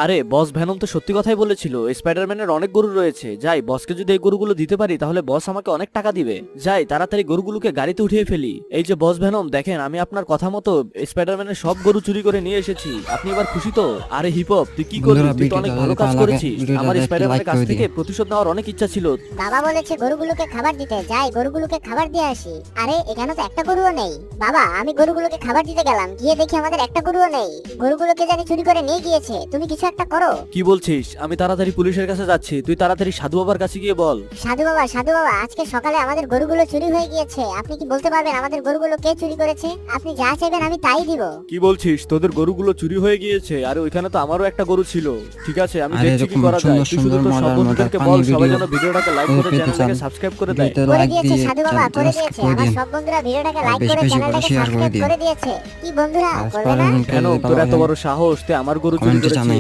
আরে বস ভ্যানম তো সত্যি কথাই বলেছিল, স্পাইডারম্যানের অনেক গরু রয়েছে। যাই, বসকে যদি এই গরুগুলো দিতে পারি তাহলে বস আমাকে অনেক টাকা দিবে। যাই, তাড়াতাড়ি গরুগুলোকে গাড়িতে উঠিয়ে ফেলি। এই যে বস ভ্যানম, দেখেন আমি আপনার কথা মতো স্পাইডারম্যানের সব গরু চুরি করে নিয়ে এসেছি। আপনি এবার খুশি তো? আরে হিপ হপ, তুই কি করবি? তুই তো অনেক ভালো কাজ করেছিস। আমার স্পাইডারম্যানের কাছ থেকে প্রতিশোধ নেওয়ার অনেক ইচ্ছা ছিল। বাবা বলেছে গরুগুলোকে খাবার দিতে, যাই গরুগুলোকে খাবার দিয়ে আসি। আরে এখানে তো একটা গরুও নেই। বাবা, আমি গরুগুলোকে খাবার দিতে গেলাম, গিয়ে দেখি আমাদের একটা গরুও নেই। গরুগুলোকে জানি চুরি করে নিয়ে গিয়েছে। তুমি কিছু একটা করো। কি বলছিস? আমি তাড়াতাড়ি পুলিশের কাছে যাচ্ছি, তুই তাড়াতাড়ি সাধু বাবার কাছে গিয়ে বল। সাধু বাবা, সাধু বাবা, আজকে সকালে আমাদের গরুগুলো চুরি হয়ে গিয়েছে। আপনি কি বলতে পারবেন আমাদের গরুগুলো কে চুরি করেছে? আপনি যা চাইবেন আমি তাই দিব। কি বলছিস? তোদের গরুগুলো চুরি হয়ে গিয়েছে? আরে ওইখানে তো আমারও একটা গরু ছিল। ঠিক আছে, আমি আরে দেখছি কি এরকম করা যায়। সুন্দর তুই শুধু সুন্দর তোর সব মজার বন্ধুদেরকে মজার বল ফানি সবাই ভিডিও যেন ভিডিওটাকে লাইক করে পেতে চান, চ্যানেলটাকে সাবস্ক্রাইব করে দেয়। ভিডিওতে করে লাইক দিয়েছে দিয়ে সাধু বাবা, করে দিয়েছে। করে আমার দিন। সব বন্ধুরা ভিডিওটাকে লাইক বেশি করে বেশি করে চ্যানেলটাকে শেয়ার করে সাবস্ক্রাইব দিন। করে দিয়েছে। কি বন্ধুরা, করবে না? স্পাইডারম্যানকে কেন যদি তোর ভালো এত বড় সাহস? তুই আমার গরু চুরি কমেন্টে করেছিস? জানাই।